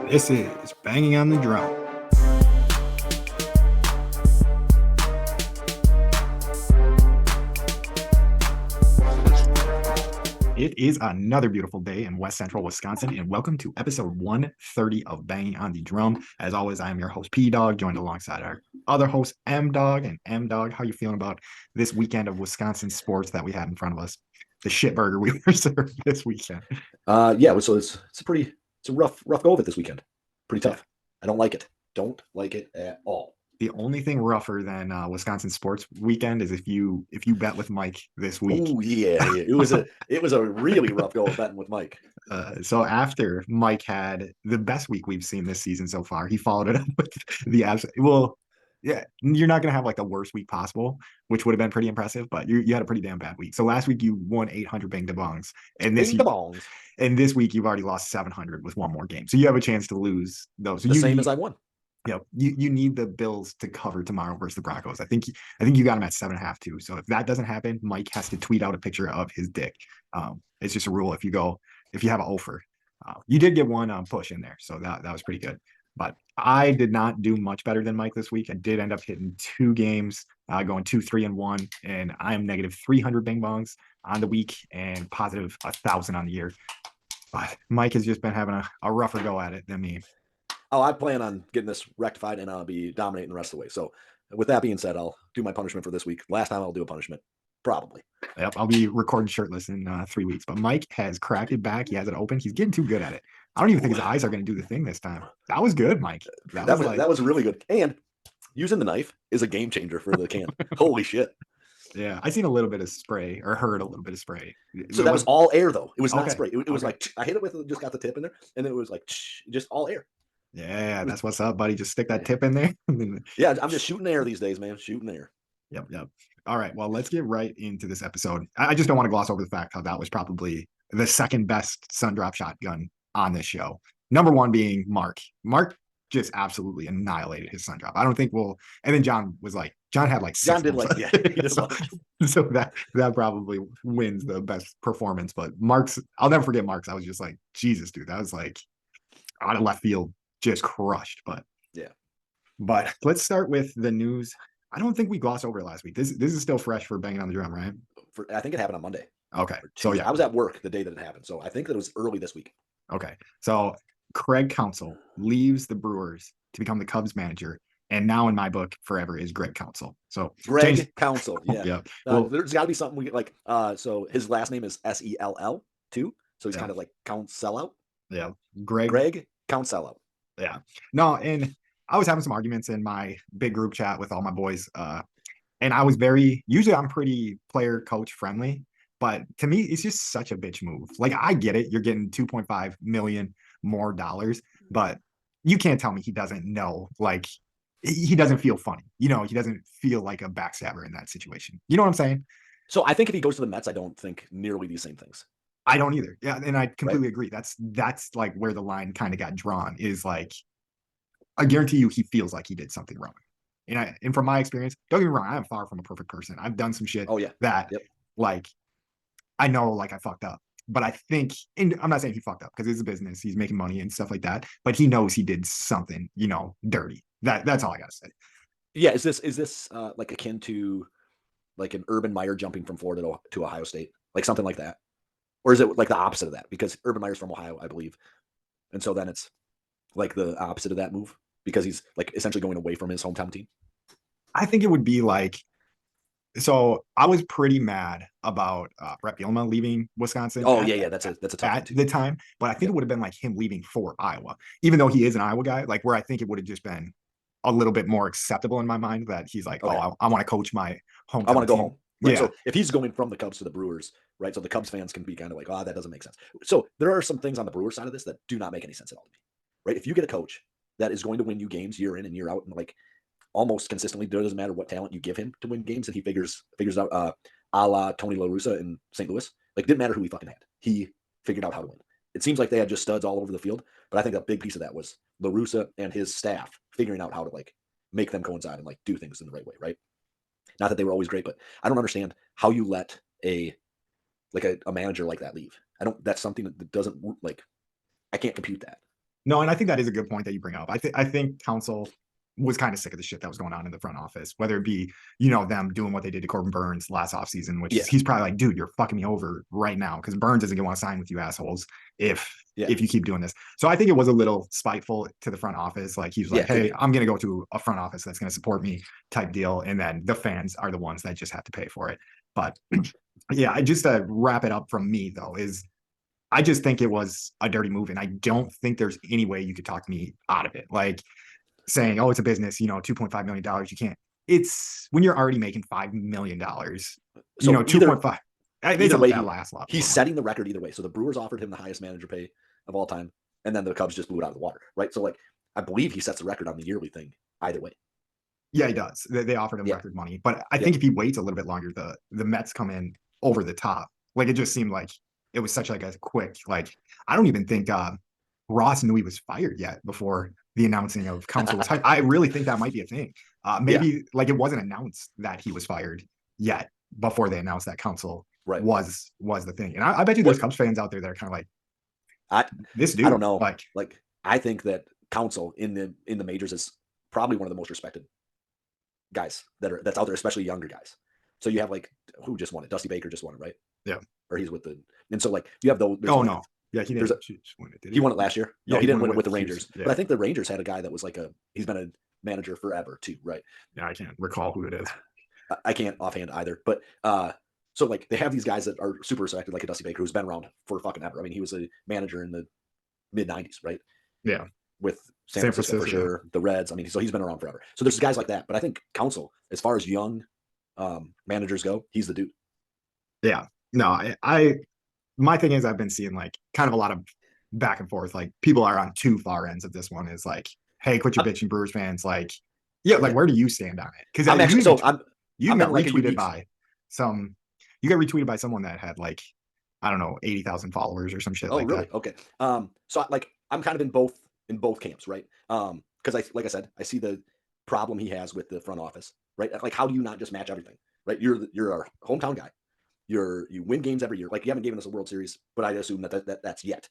This is Banging on the Drum. It is another beautiful day in West Central Wisconsin, and welcome to episode 130 of Banging on the Drum. As always, I am your host, P Dog, joined alongside our other host, M Dog. And M Dog, how you feeling about this weekend of Wisconsin sports that we had in front of us? The shitburger we were served this weekend. So it's a rough go of it this weekend. Pretty tough. I don't like it. Don't like it at all. The only thing rougher than Wisconsin sports weekend is if you bet with Mike this week. Oh yeah. It was a really rough go of betting with Mike. So after Mike had the best week we've seen this season so far, he followed it up with the absolute. Well, yeah, you're not gonna have like the worst week possible, which would have been pretty impressive, but you had a pretty damn bad week. So last week you won 800 bing bongs, and this week you've already lost 700 with one more game. So you have a chance to lose those. So same as I won. You need the Bills to cover tomorrow versus the Broncos. I think you got them at 7.5 too. So if that doesn't happen, Mike has to tweet out a picture of his dick. It's just a rule if you have an offer. You did get one push in there, so that was pretty good. But I did not do much better than Mike this week. I did end up hitting 2 games, going 2-3-1, and I am negative 300 bing bongs on the week and positive 1,000 on the year. But Mike has just been having a rougher go at it than me. Oh, I plan on getting this rectified and I'll be dominating the rest of the way. So with that being said, I'll do my punishment for this week. Last time I'll do a punishment. Probably. Yep, I'll be recording shirtless in 3 weeks. But Mike has cracked it back. He has it open. He's getting too good at it. I don't even think his eyes are going to do the thing this time. That was good, Mike. That was really good. And using the knife is a game changer for the can. Holy shit. Yeah, I seen a little bit of spray or heard a little bit of spray. So that was all air though. It was not spray. It was like I hit it with just got the tip in there, and it was like just all air. Yeah, that's what's up, buddy. Just stick that tip in there. Yeah, I'm just shooting air these days, man. Shooting air. Yep. All right, well, let's get right into this episode. I just don't want to gloss over the fact how that was probably the second best sun drop shotgun on this show. Number one being Mark. Mark just absolutely annihilated his sun drop. I don't think we'll. And then John had like 6. John did like, yeah. So that probably wins the best performance. But I'll never forget Mark's. I was just like, Jesus, dude, that was like out of left field, just crushed. But yeah. But let's start with the news. I don't think we glossed over it last week. This is still fresh for Banging on the Drum, right? I think it happened on Monday. Okay. So yeah, I was at work the day that it happened. So I think that it was early this week. Okay. So Greg Counsell leaves the Brewers to become the Cubs manager. And now in my book, forever is Greg Counsell. So Greg Counsell. Yeah. Yeah. There's got to be something we like. So his last name is Sell too. So he's kind of like Counsell out. Yeah. Greg Counsell out. Yeah. No, and I was having some arguments in my big group chat with all my boys. And I was usually I'm pretty player coach friendly, but to me, it's just such a bitch move. Like, I get it. You're getting 2.5 million more dollars, but you can't tell me he doesn't know, like, he doesn't feel funny. He doesn't feel like a backstabber in that situation. You know what I'm saying? So I think if he goes to the Mets, I don't think nearly these same things. I don't either. Yeah. And I completely agree. That's like where the line kind of got drawn is like, I guarantee you he feels like he did something wrong. And from my experience, don't get me wrong, I'm far from a perfect person. I've done some shit like I know like I fucked up. But I think, and I'm not saying he fucked up because it's a business, he's making money and stuff like that, but he knows he did something, dirty. That's all I gotta say. Yeah, is this like akin to like an Urban Meyer jumping from Florida to Ohio State? Like something like that? Or is it like the opposite of that? Because Urban Meyer's from Ohio, I believe. And so then it's like the opposite of that move because he's like essentially going away from his hometown team. I think it would be like, so I was pretty mad about Brett Bielema leaving Wisconsin. Oh yeah, that's a tough at the time, but I think it would have been like him leaving for Iowa, even though he is an Iowa guy. Like where I think it would have just been a little bit more acceptable in my mind that he's like, I want to coach my hometown. I want to go home. Right? Yeah. So if he's going from the Cubs to the Brewers, right? So the Cubs fans can be kind of like, that doesn't make sense. So there are some things on the Brewers side of this that do not make any sense at all to me, right? If you get a coach that is going to win you games year in and year out, and like almost consistently, there doesn't matter what talent you give him to win games, and he figures out a la Tony La Russa in St. Louis. Like, didn't matter who he fucking had. He figured out how to win. It seems like they had just studs all over the field, but I think a big piece of that was La Russa and his staff figuring out how to like make them coincide and like do things in the right way, right? Not that they were always great, but I don't understand how you let a manager like that leave. That's something that doesn't like, I can't compute that. No, and I think that is a good point that you bring up. I think Council was kind of sick of the shit that was going on in the front office, whether it be, them doing what they did to Corbin Burns last offseason, which Yeah, he's probably like, dude, you're fucking me over right now because Burns isn't gonna want to sign with you assholes if yeah, if you keep doing this. So I think it was a little spiteful to the front office. Like he was yeah. like, It could hey, be. I'm gonna go to a front office that's gonna support me type deal. And then the fans are the ones that just have to pay for it. But yeah, I just wrap it up from me though, is I just think it was a dirty move, and I don't think there's any way you could talk me out of it. Like saying, "Oh, it's a business," $2.5 million. You can't. It's when you're already making $5 million. So 2.5. either way, That lasts a lot he's more money. setting the record either way. So the Brewers offered him the highest manager pay of all time, and then the Cubs just blew it out of the water, right? So like, I believe he sets the record on the yearly thing either way. Yeah, he does. They offered him Yeah, record money, but I yeah, think if he waits a little bit longer, the Mets come in over the top. Like it just seemed like it was such like a quick like I don't even think Ross knew he was fired yet before the announcing of Council was hired. I really think that might be a thing. yeah. Maybe like it wasn't announced that he was fired yet before they announced that Council Right. was the thing. And I bet you there's What Cubs fans out there that are kind of like I this I don't dude. know. Like, Like, I think that Counsell in the majors is probably one of the most respected guys that's out there, especially younger guys. So you have like who just won it? Dusty Baker just won it, right? yeah. Or he's with the and so like you have those. There's Oh like no. Yeah, he there's didn't a win it, did he he? won it last year. No, Yeah, he he didn't won it win it with with the Houston. Rangers, but Yeah. I think the Rangers had a guy that was like he's been a manager forever too, right? Yeah, I can't recall who it is. I can't offhand either, but so like they have these guys that are super respected, like a Dusty Baker who's been around for fucking ever. I mean, he was a manager in the mid '90s, right? Yeah. With San San Francisco for Francisco, yeah. sure, the Reds. I mean, so he's been around forever. So there's guys like that. But I think Counsell, as far as young managers go, he's the dude. Yeah. No, I my thing is I've been seeing like kind of a lot of back and forth. Like people are on two far ends of this one is like, hey, quit your I'm, bitching, Brewers fans. Like, yeah, like yeah, where do you stand on it? Because I'm you actually even so I'm you I'm even in got like a retweeted unique. by some you got retweeted by someone that had like, I don't know, 80,000 followers or some shit Oh, like that. really? Okay. So like I'm kind of in both camps, right? Because like I said, I see the problem he has with the front office, right? Like, how do you not just match everything, right? You're a hometown guy. You win games every year. Like you haven't given us a World Series, but I assume that's yet.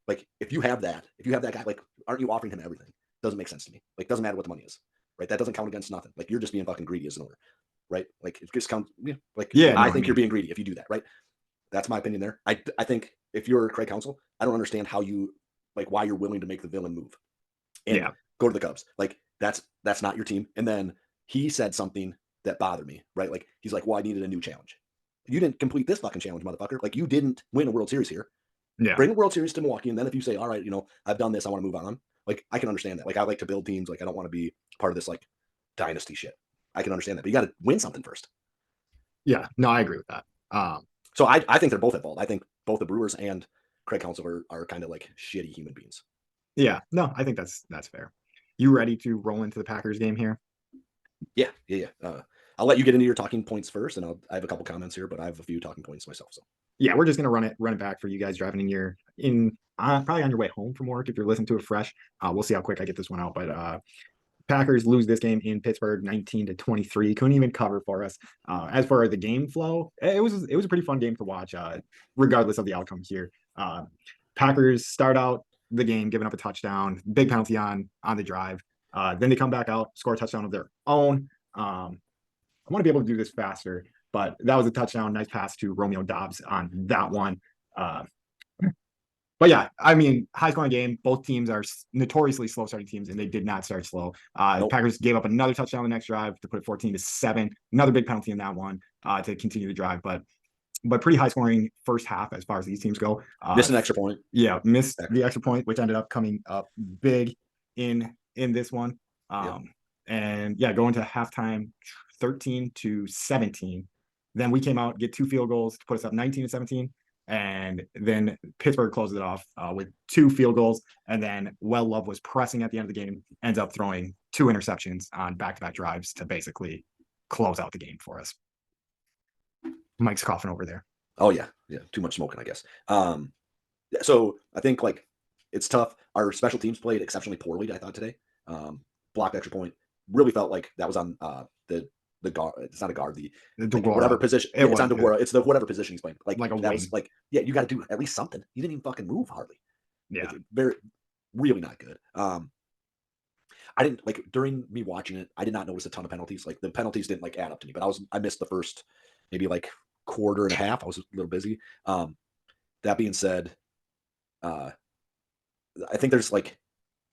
Like if you have that guy, like aren't you offering him everything? Doesn't make sense to me. Like doesn't matter what the money is, right? That doesn't count against nothing. Like you're just being fucking greedy as an owner, right? Like it just counts. Like Yeah, no, I I think you're mean, being greedy if you do that, right? That's my opinion there. I think if you're Craig Counsell, I don't understand how you like why you're willing to make the villain move and yeah, go to the Cubs. Like that's not your team. And then he said something that bothered me, right? Like he's like, "Well, I needed a new challenge." You didn't complete this fucking challenge, motherfucker. Like you didn't win a World Series here. yeah, Bring a World Series to Milwaukee, and then if you say, "All right, I've done this, I want to move on," like I can understand that. Like I like to build teams. Like I don't want to be part of this like dynasty shit. I can understand that, but you got to win something first. yeah. No, I agree with that. So I think they're both at fault. I think both the Brewers and Craig Counsell are kind of like shitty human beings. Yeah, no, I think that's fair. You ready to roll into the Packers game here? Yeah, yeah, yeah. I'll let you get into your talking points first, and I have a couple comments here, but I have a few talking points myself. So Yeah, we're just gonna run it back for you guys driving in probably on your way home from work if you're listening to it fresh. We'll see how quick I get this one out, but Packers lose this game in Pittsburgh 19-23. Couldn't even cover for us. As for the game flow, it was a pretty fun game to watch, regardless of the outcome here. Packers start out the game giving up a touchdown, big penalty on the drive. Then they come back out, score a touchdown of their own. I want to be able to do this faster, but that was a touchdown. Nice pass to Romeo Dobbs on that one. Uh, but yeah, I mean, high scoring game. Both teams are notoriously slow starting teams, and they did not start slow. nope. Packers gave up another touchdown the next drive to put it 14-7. Another big penalty in that one to continue the drive, but pretty high scoring first half as far as these teams go. Missed an extra point. Yeah, missed the extra point, which ended up coming up big in this one. Yep. And yeah, going to halftime 13-17. Then we came out, get two field goals to put us up 19-17. And then Pittsburgh closed it off with two field goals. And then Love was pressing at the end of the game, ends up throwing two interceptions on back-to-back drives to basically close out the game for us. Mike's coughing over there. Oh yeah, yeah. Too much smoking, I guess. So I think like it's tough. Our special teams played exceptionally poorly, I thought today. Blocked extra point. Really felt like that was on the guard. It's not a guard. The like whatever position. Yeah, it's on Deguara. It's the whatever position he's playing. Like a that wing. was like yeah. You got to do at least something. You didn't even fucking move hardly. Yeah. Like, very. really not good. I didn't like during me watching it. I did not notice a ton of penalties. Like the penalties didn't like add up to me, but I missed the first maybe like quarter and a half. I was a little busy. That being said, uh, I think there's like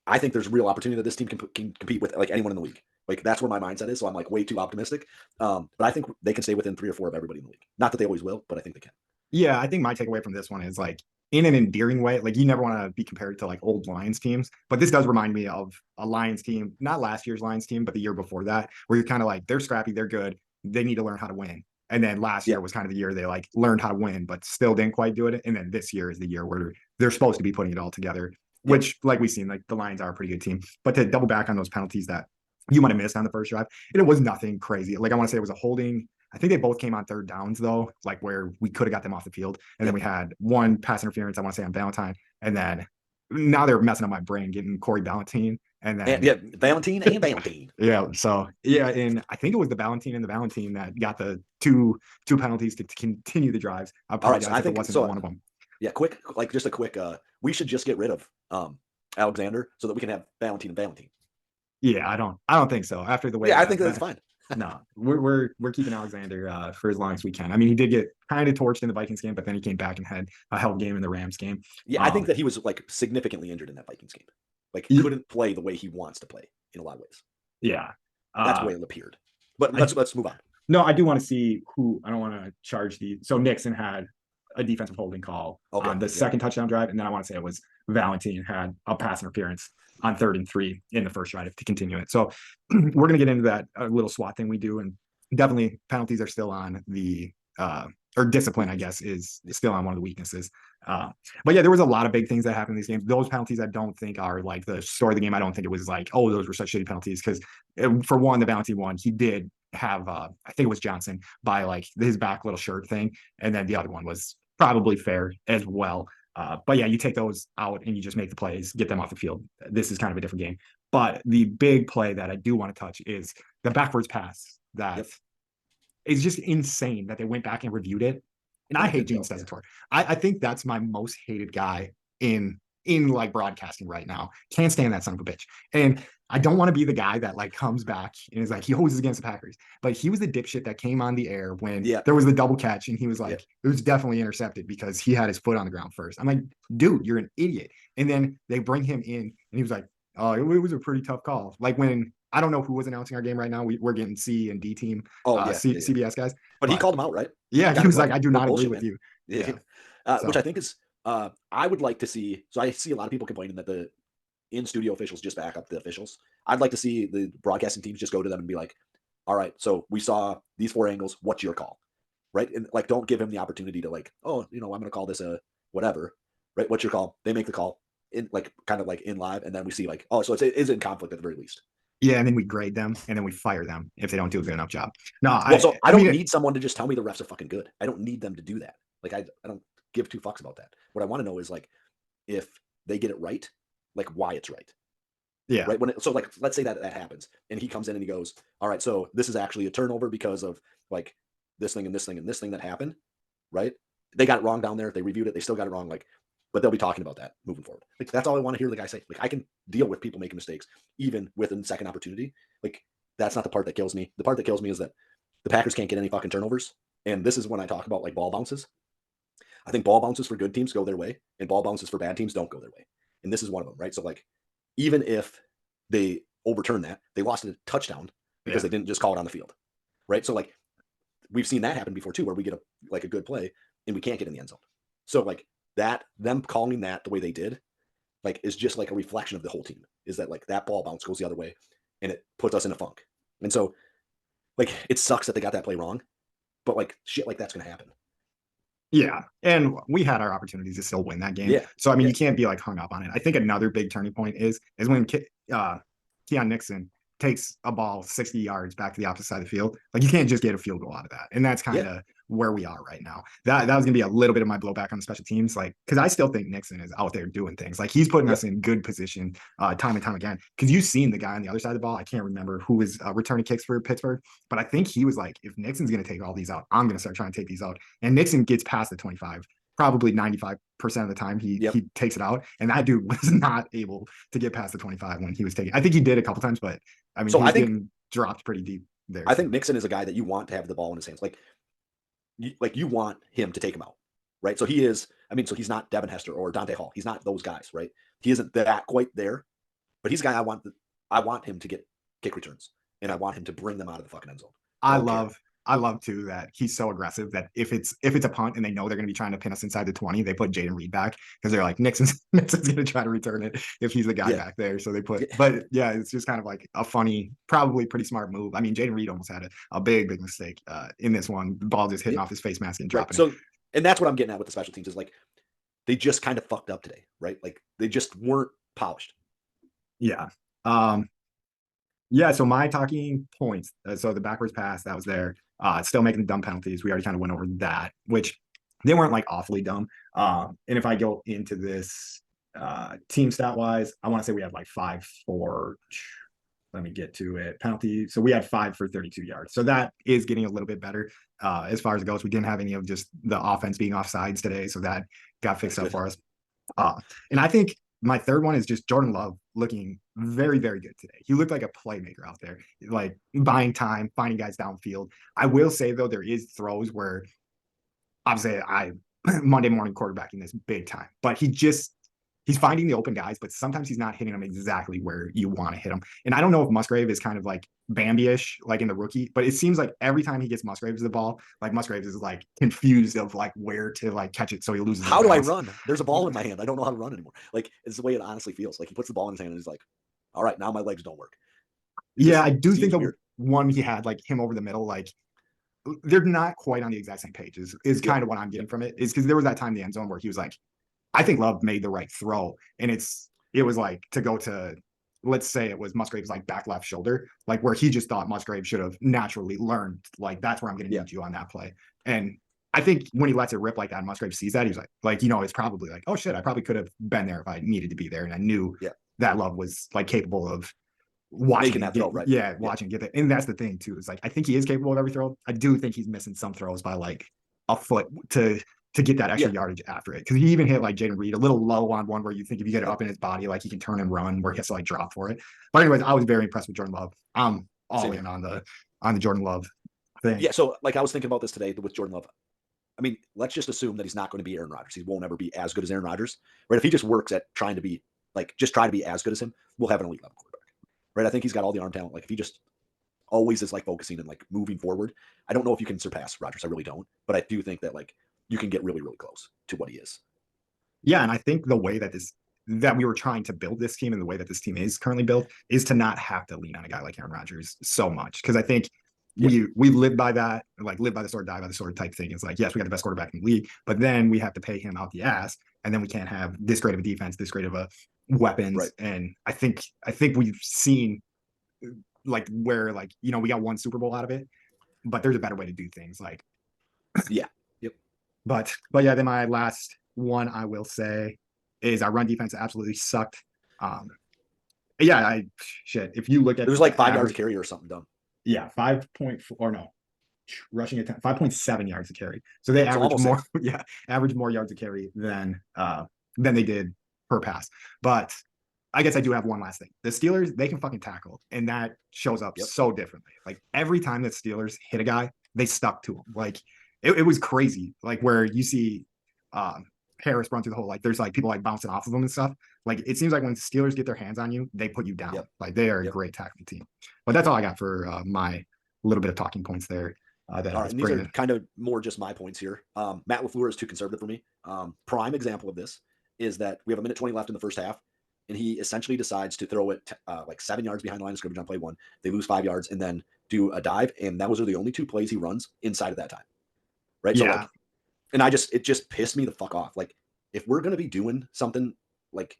I think there's real opportunity that this team can compete with like anyone in the league. Like that's where my mindset is. So I'm like way too optimistic. But I think they can stay within 3 or 4 of everybody in the league. Not that they always will, but I think they can. Yeah, I think my takeaway from this one is like in an endearing way, like you never want to be compared to like old Lions teams, but this does remind me of a Lions team, not last year's Lions team, but the year before that, where you're kind of like they're scrappy, they're good, they need to learn how to win. And then last Yeah. year was kind of the year they like learned how to win, but still didn't quite do it. And then this year is the year where they're supposed to be putting it all together, Yep. which like we've seen, like the Lions are a pretty good team. But to double back on those penalties that you might have missed on the first drive, and it was nothing crazy. Like I want to say it was a holding. I think they both came on third downs though, like where we could have got them off the field. And then we had one pass interference, I want to say on Valentine. And then now they're messing up my brain getting Corey Valentine. And then Yeah, Valentine and Valentine. yeah, so yeah, and I think it was the Valentine and the Valentine that got the two penalties to continue the drives. I All right, so apologize I if it think wasn't so. one of them. Yeah, quick, like just a quick. We should just get rid of Alexander so that we can have Valentine and Valentine. Yeah, I don't think so. After the way Yeah, I think that's fine. no, we're keeping Alexander for as long as we can. I mean, he did get kind of torched in the Vikings game, but then he came back and had a hell game in the Rams game. Yeah, I think that he was like significantly injured in that Vikings game. Like couldn't play the way he wants to play in a lot of ways. Yeah, That's the way it appeared. But let's move on. No, I do want to see who. I don't want to charge the. So Nixon had a defensive holding call on the second touchdown drive, and then I want to say it was Valentine had a pass interference on 3rd and 3 in the first drive to continue it. So we're going to get into that little SWAT thing we do, and definitely penalties are still on the or discipline, I guess, is still on one of the weaknesses. But yeah, there was a lot of big things that happened in these games. Those penalties I don't think are like the story of the game. I don't think it was like, oh, those were such shitty penalties because for one, the Valentine one, he did have I think it was Johnson by like his back little shirt thing, and then the other one was probably fair as well. But yeah, you take those out and you just make the plays, get them off the field. This is kind of a different game. But the big play that I do want to touch is the backwards pass that is just insane that they went back and reviewed it. And I hate Gene Stezator. I think that's my most hated guy in like broadcasting right now. Can't stand that son of a bitch. And I don't want to be the guy that like comes back and is like, he always is against the Packers. But he was the dipshit that came on the air when there was the double catch and he was like, it was definitely intercepted because he had his foot on the ground first. I'm like, dude, you're an idiot. And then they bring him in and he was like, oh, it was a pretty tough call. Like when I don't know who was announcing our game right now. We're getting C and D team, CBS guys. But he called him out, right? Yeah, he was like, I do not agree with you. Yeah. Which I think is, I would like to see. So I see a lot of people complaining that the in-studio officials just back up the officials. I'd like to see the broadcasting teams just go to them and be like, all right, so we saw these 4 angles. What's your call? Right? And like, don't give him the opportunity to like, oh, I'm going to call this a whatever. Right? What's your call? They make the call in like kind of like in live. And then we see like, oh, so it is in conflict at the very least. Yeah, and then we grade them, and then we fire them if they don't do a good enough job. No, I don't need someone to just tell me the refs are fucking good. I don't need them to do that. Like I don't give 2 fucks about that. What I want to know is like if they get it right, like why it's right. Yeah. Right. So like let's say that happens, and he comes in and he goes, all right, so this is actually a turnover because of like this thing and this thing and this thing that happened. Right. They got it wrong down there. They reviewed it. They still got it wrong. Like, but they'll be talking about that moving forward. Like that's all I want to hear the guy say. Like I can deal with people making mistakes even with a second opportunity. Like that's not the part that kills me. The part that kills me is that the Packers can't get any fucking turnovers. And this is when I talk about like ball bounces. I think ball bounces for good teams go their way, and ball bounces for bad teams don't go their way. And this is one of them, right? So like, even if they overturn that, they lost a touchdown because they didn't just call it on the field, right? So like, we've seen that happen before too, where we get a good play and we can't get in the end zone. So like that, them calling that the way they did, like is just like a reflection of the whole team. Is that like that ball bounce goes the other way, and it puts us in a funk. And so, like, it sucks that they got that play wrong, but like shit like that's gonna happen. Yeah, and we had our opportunities to still win that game. Yeah. So I mean, you can't be like hung up on it. I think another big turning point is when Keon Nixon takes a ball 60 yards back to the opposite side of the field. Like you can't just get a field goal out of that, and that's kind of where we are right now. That was gonna be a little bit of my blowback on the special teams, like because I still think Nixon is out there doing things. Like he's putting us in good position time and time again. Because you've seen the guy on the other side of the ball. I can't remember who was returning kicks for Pittsburgh, but I think he was like, if Nixon's gonna take all these out, I'm gonna start trying to take these out. And Nixon gets past the 25 probably 95% of the time Yep. he takes it out. And that dude was not able to get past the 25 when he was taking. I think he did a couple times, but I mean, So he was getting dropped pretty deep there. I think Mixon is a guy that you want to have the ball in his hands. Like you want him to take him out, right? So he is. I mean, so he's not Devin Hester or Dante Hall. He's not those guys, right? He isn't that quite there, but he's a guy I want. I want him to get kick returns, and I want him to bring them out of the fucking end zone. I Don't care. love I love too that he's so aggressive that if it's a punt and they know they're going to be trying to pin us inside the 20, they put Jaden Reed back because they're like Nixon's going to try to return it if he's the guy Yeah. back there. So they put, Yeah. but yeah, it's just kind of like a funny, probably pretty smart move. I mean, Jaden Reed almost had a big mistake in this one. The ball just hitting off his face mask and dropping Right. So, and that's what I'm getting at with the special teams is like they just kind of fucked up today, right? Like they just weren't polished. Yeah. Um, yeah. So my talking points. So the backwards pass that was there. Still making dumb penalties. We already kind of went over that, which they weren't like awfully dumb. And if I go into this team stat wise, I want to say we had like 5 for. Let me get to it. Penalty. So we had 5 for 32 yards. So that is getting a little bit better as far as it goes. We didn't have any of just the offense being offsides today, so that got fixed up for us. And I think my third one is just Jordan Love looking very, very good today. He looked like a playmaker out there, like buying time, finding guys downfield. I will say though, there is throws where obviously I Monday morning quarterbacking this big time, but he's finding the open guys, but sometimes he's not hitting them exactly where you want to hit them. And I don't know if Musgrave is kind of like Bambi-ish, like in the rookie, but it seems like every time he gets Musgraves the ball, like Musgraves is like confused of like where to like catch it, so he loses. How do I run? There's a ball in my hand. I don't know how to run anymore. Like it's the way it honestly feels. Like he puts the ball in his hand and he's like, "All right, now my legs don't work." Yeah, I do think the weird. one he had like him over the middle, like they're not quite on the exact same page. Is kind of what I'm getting from it. Is because there was that time in the end zone where he was like, I think Love made the right throw, and it was like to go to, let's say it was Musgrave's like back left shoulder, like where he just thought Musgrave should have naturally learned, like that's where I'm going to need you on that play. And I think when he lets it rip like that, Musgrave sees that, he's like it's probably like, oh shit, I probably could have been there if I needed to be there, and I knew that Love was like capable of watching that throw, right? Yeah, watching get it. And that's the thing too. Is like I think he is capable of every throw. I do think he's missing some throws by like a foot to get that extra yardage after it. Because he even hit like Jaden Reed a little low on one where you think if you get it up in his body, like he can turn and run where he has to like drop for it. But anyways, I was very impressed with Jordan Love. I'm all in on the Jordan Love thing. Yeah, so like I was thinking about this today with Jordan Love. I mean, let's just assume that he's not going to be Aaron Rodgers. He won't ever be as good as Aaron Rodgers, right? If he just works at trying to be just try to be as good as him, we'll have an elite level quarterback, right? I think he's got all the arm talent. Like if he just always is like focusing and like moving forward, I don't know if you can surpass Rodgers. I really don't, but I do think that like you can get really, really close to what he is. Yeah, and I think the way that we were trying to build this team and the way that this team is currently built is to not have to lean on a guy like Aaron Rodgers so much. Because I think we live by that, like live by the sword, die by the sword type thing. It's like, yes, we got the best quarterback in the league, but then we have to pay him out the ass, and then we can't have this great of a defense, this great of a weapons. Right. And I think we've seen like where like we got one Super Bowl out of it, but there's a better way to do things. Like But yeah, then my last one I will say is our run defense absolutely sucked. If you look at it was like 5 yards of carry or something dumb. Yeah, 5.4 or no, rushing at 5.7 yards of carry. So they average more, average more yards of carry than they did per pass. But I guess I do have one last thing. The Steelers, they can fucking tackle, and that shows up so differently. Like every time that Steelers hit a guy, they stuck to him. Like it was crazy. Like where you see Harris run through the hole, like there's like people like bouncing off of them and stuff. Like it seems like when Steelers get their hands on you, they put you down. Like they are a great tackling team. But that's all I got for my little bit of talking points there. All right, and these are kind of more just my points here. Matt LaFleur is too conservative for me. Prime example of this is that we have 1:20 left in the first half, and he essentially decides to throw it like 7 yards behind the line of scrimmage on play 1. They lose 5 yards and then do a dive, and those are the only 2 plays he runs inside of that time. Right? Yeah. So like, it just pissed me the fuck off. Like if we're going to be doing something like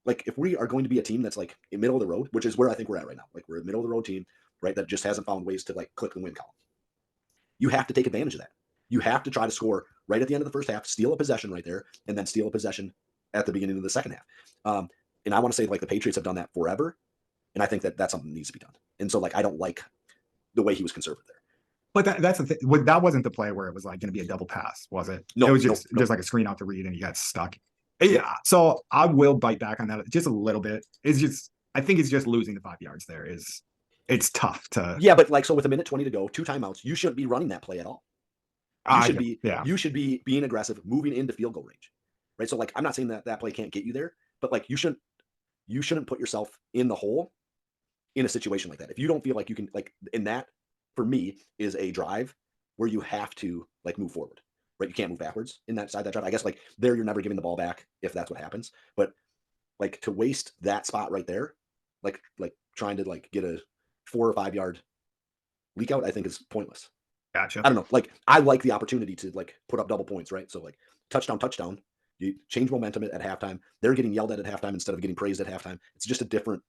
if we are going to be a team that's like in middle of the road, which is where I think we're at right now. Like we're a middle of the road team, right? That just hasn't found ways to like click the win column. You have to take advantage of that. You have to try to score right at the end of the first half, steal a possession right there, and then steal a possession at the beginning of the second half. And I want to say like the Patriots have done that forever. And I think that that's something that needs to be done. And so like, I don't like the way he was conservative there. But that's the thing. That wasn't the play where it was like going to be a double pass, was it? It No, was no, no. just like a screen out to read, and you got stuck. Yep. Yeah. So I will bite back on that just a little bit. It's just I think it's just losing the 5 yards there is it's tough to. Yeah, but like so with a minute 20 to go, 2 timeouts, you shouldn't be running that play at all. You should be Yeah. you should be being aggressive, moving into field goal range. Right? So like I'm not saying that that play can't get you there, but like you shouldn't put yourself in the hole in a situation like that. If you don't feel like you can like in that for me is a drive where you have to like move forward. Right? You can't move backwards in that side that drive. I guess like there you're never giving the ball back if that's what happens. But like to waste that spot right there, like trying to like get a 4 or 5 yard leak out, I think is pointless. Gotcha. I don't know. Like I like the opportunity to like put up double points, right? So like touchdown, touchdown. You change momentum at halftime. They're getting yelled at halftime instead of getting praised at halftime. It's just a different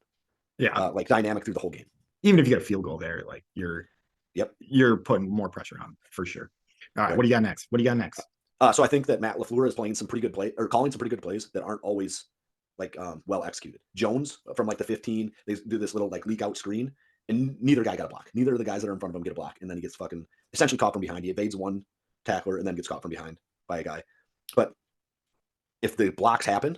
Yeah. like dynamic through the whole game. Even if you get a field goal there, like Yep. you're putting more pressure on for sure. All right. Right. What do you got next? What do you got next? So I think that Matt LaFleur is playing some pretty good play or calling some pretty good plays that aren't always like well executed. Jones from like the 15, they do this little like leak out screen, and neither guy got a block. Neither of the guys that are in front of him get a block, and then he gets fucking essentially caught from behind. He evades one tackler and then gets caught from behind by a guy. But if the blocks happen,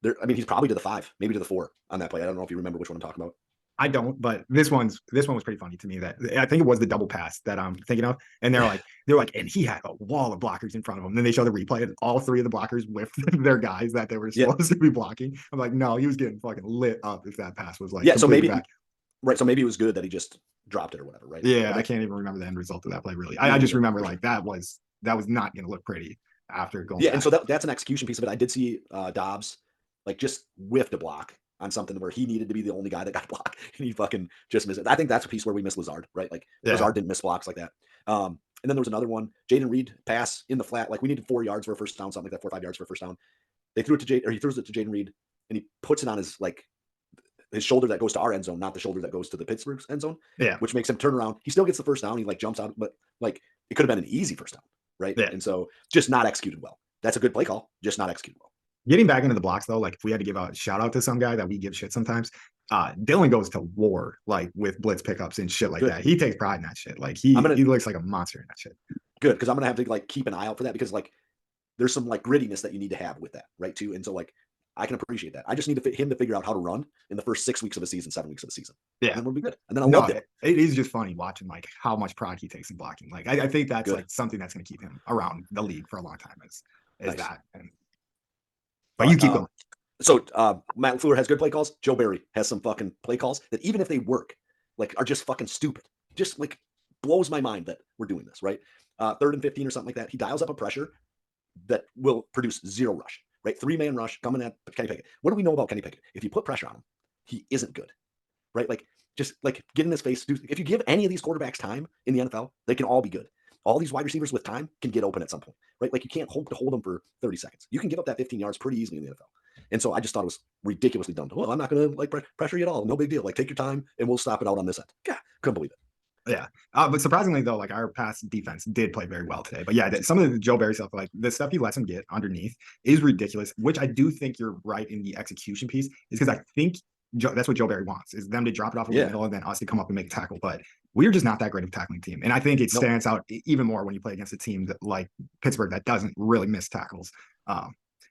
there, I mean, he's probably to the 5, maybe to the 4 on that play. I don't know if you remember which one I'm talking about. I don't, but this one was pretty funny to me. That I think it was the double pass that I'm thinking of, and they're like, and he had a wall of blockers in front of him. Then they show the replay, and all 3 of the blockers with their guys that they were Yeah. supposed to be blocking. I'm like, no, he was getting fucking lit up if that pass was like Yeah. So maybe, back. right. So maybe it was good that he just dropped it or whatever. Right. Yeah, But I can't even remember the end result of that play. Really, I just remember like that was not going to look pretty after going. Yeah. back. And so that's an execution piece of it. I did see Dobbs like just whiffed a block on something where he needed to be the only guy that got a block, and he fucking just missed it. I think that's a piece where we miss Lazard, right? Like Lazard didn't miss blocks like that. And then there was another one, Jaden Reed pass in the flat. Like we needed 4 yards for a first down, something like that, 4 or 5 yards for a first down. They threw it to he throws it to Jaden Reed, and he puts it on his like his shoulder that goes to our end zone, not the shoulder that goes to the Pittsburgh's end zone. Yeah, which makes him turn around. He still gets the first down. He like jumps out, but like it could have been an easy first down, right? Yeah. And so just not executed well. That's a good play call, just not executed well. Getting back into the blocks though, like if we had to give a shout out to some guy that we give shit sometimes, Dylan goes to war like with blitz pickups and shit like that. He takes pride in that shit. Like he looks like a monster in that shit. Good, because I'm gonna have to like keep an eye out for that because like there's some like grittiness that you need to have with that, right? Too, and so like I can appreciate that. I just need him to figure out how to run in the first 6 weeks of a season, 7 weeks of the season. Yeah, and then we'll be good. And then I'll love it. It is just funny watching like how much pride he takes in blocking. Like I think that's good. Like something that's going to keep him around the league for a long time. Is nice. That? But you keep going. So Matt LaFleur has good play calls. Joe Barry has some fucking play calls that even if they work, like are just fucking stupid. Just like blows my mind that we're doing this, right? 3rd and 15 or something like that. He dials up a pressure that will produce 0 rush, right? 3-man rush coming at Kenny Pickett. What do we know about Kenny Pickett? If you put pressure on him, he isn't good, right? Like just like get in his face. If you give any of these quarterbacks time in the NFL, they can all be good. All these wide receivers with time can get open at some point, right? Like you can't hope to hold them for 30 seconds. You can give up that 15 yards pretty easily in the NFL. And so I just thought it was ridiculously dumb. Well, I'm not going to like pressure you at all. No big deal. Like take your time and we'll stop it out on this end. Yeah, couldn't believe it. Yeah. But surprisingly though, like our pass defense did play very well today. But yeah, some of the Joe Barry stuff, like the stuff he lets him get underneath is ridiculous, which I do think you're right in the execution piece is because I think that's what Joe Barry wants is them to drop it off in the middle and then us to come up and make a tackle. But we're just not that great of a tackling team. And I think it stands out even more when you play against a team that like Pittsburgh that doesn't really miss tackles.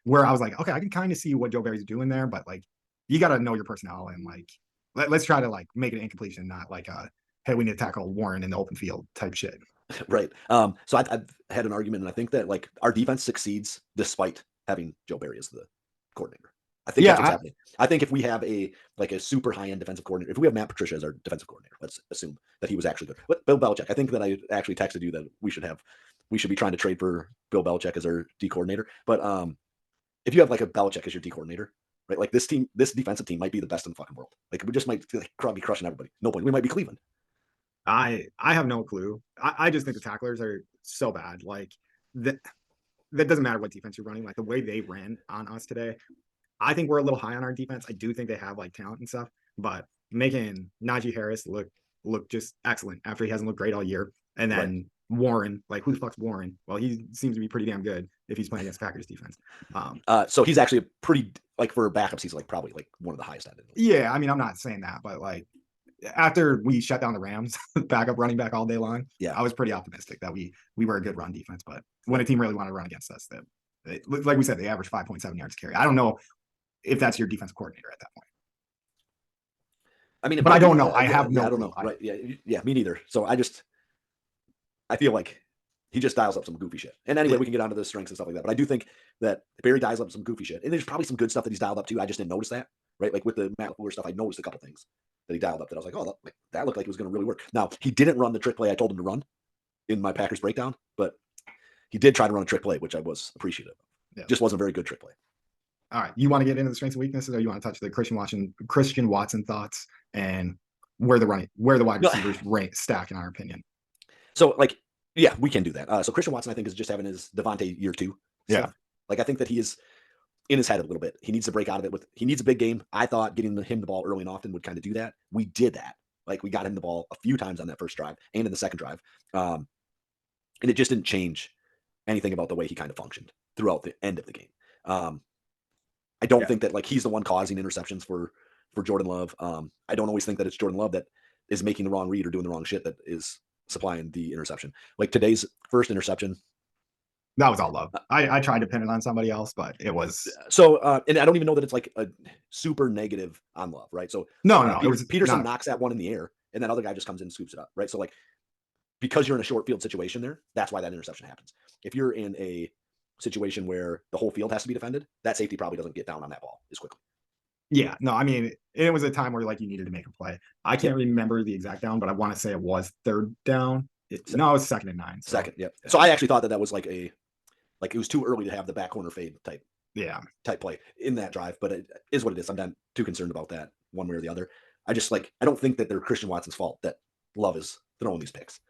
Where I was like, okay, I can kind of see what Joe Barry's doing there, but like you got to know your personnel and like let's try to like make it an incompletion, not like hey, we need to tackle Warren in the open field type shit. Right. So I've had an argument, and I think that like our defense succeeds despite having Joe Barry as the coordinator. I think that's what's happening. I think if we have a super high end defensive coordinator, if we have Matt Patricia as our defensive coordinator, let's assume that he was actually good. But Bill Belichick, I think that I actually texted you that we should be trying to trade for Bill Belichick as our D coordinator. But if you have like a Belichick as your D coordinator, right? Like this defensive team might be the best in the fucking world. Like we just might be crushing everybody. No point. We might be Cleveland. I have no clue. I just think the tacklers are so bad. Like that doesn't matter what defense you're running. Like the way they ran on us today, I think we're a little high on our defense. I do think they have like talent and stuff, but making Najee Harris look just excellent after he hasn't looked great all year. And then Warren, like who the fuck's Warren? Well, he seems to be pretty damn good if he's playing against Packers defense. So he's actually a pretty like for backups, he's like probably like one of the highest at it. Yeah, I mean, I'm not saying that, but like after we shut down the Rams, backup running back all day long, Yeah. I was pretty optimistic that we were a good run defense. But when a team really wanted to run against us, like we said, they averaged 5.7 yards carry. I don't know if that's your defense coordinator at that point. I mean, but I don't know. Yeah, I have no I don't clue. know. Right? Yeah, me neither. So I feel like he just dials up some goofy shit. And anyway, we can get onto the strengths and stuff like that. But I do think that Barry dials up some goofy shit, and there's probably some good stuff that he's dialed up too. I just didn't notice that. Right? Like with the Matt LaFleur stuff, I noticed a couple things that he dialed up that I was like, oh, that looked like it was going to really work. Now he didn't run the trick play I told him to run in my Packers breakdown, but he did try to run a trick play, which I was appreciative of. Yeah. Just wasn't a very good trick play. All right. You want to get into the strengths and weaknesses, or you want to touch the Christian Watson thoughts and where the wide receivers stack in our opinion? So like, yeah, we can do that. So Christian Watson, I think, is just having his Devontae year 2 stuff. Yeah. Like I think that he is in his head a little bit. He needs to break out of it he needs a big game. I thought getting him the ball early and often would kind of do that. We did that. Like we got him the ball a few times on that first drive and in the second drive. And it just didn't change anything about the way he kind of functioned throughout the end of the game. I don't think that like he's the one causing interceptions for Jordan Love. I don't always think that it's Jordan Love that is making the wrong read or doing the wrong shit that is supplying the interception. Like today's first interception. That was all Love. I tried to pin it on somebody else, but it was so. And I don't even know that it's like a super negative on Love, right? So no, Peterson knocks that one in the air, and that other guy just comes in and scoops it up, right? So like because you're in a short field situation there, that's why that interception happens. If you're in a situation where the whole field has to be defended, that safety probably doesn't get down on that ball as quickly. Yeah, no, I mean, it was a time where like you needed to make a play. I can't remember the exact down, but I want to say it was third down. No, it was 2nd and 9. So. Second, yeah. So I actually thought that was like it was too early to have the back corner fade type play in that drive, but it is what it is. I'm not too concerned about that one way or the other. I don't think that they're Christian Watson's fault that Love is throwing these picks.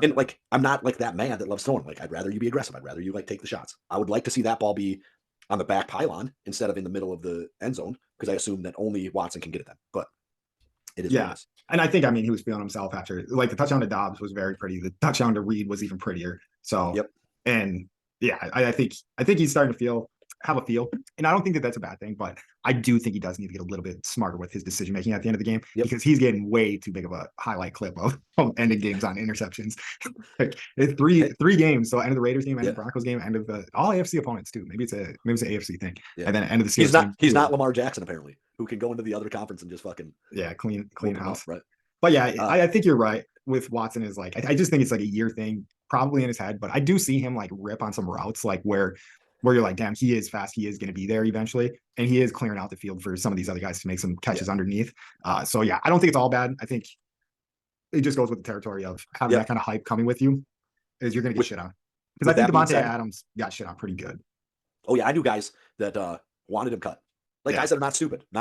And like, I'm not like that mad that Love's throwing. Like, I'd rather you be aggressive. I'd rather you like take the shots. I would like to see that ball be on the back pylon instead of in the middle of the end zone, because I assume that only Watson can get it then. But it is. Yeah. And I think, he was feeling himself after, like, the touchdown to Dobbs was very pretty. The touchdown to Reed was even prettier. So, yep. And yeah, I think he's starting to have a feel. And I don't think that that's a bad thing, but I do think he does need to get a little bit smarter with his decision making at the end of the game, because he's getting way too big of a highlight clip of ending games on interceptions. Like three games. So end of the Raiders game, end of the Broncos game, end of the all AFC opponents too. Maybe it's an AFC thing. Yeah. And then end of the season. He's not Lamar Jackson apparently, who can go into the other conference and just fucking clean house. Up, right. But yeah, I think you're right with Watson. Is like, I just think it's like a year thing, probably in his head. But I do see him like rip on some routes, like where you're like, damn, he is fast. He is going to be there eventually. And he is clearing out the field for some of these other guys to make some catches underneath. So yeah, I don't think it's all bad. I think it just goes with the territory of having that kind of hype coming with you, is you're going to get shit on. Because I think Devontae Adams got shit on pretty good. Oh yeah, I knew guys that wanted him cut. Like guys that are not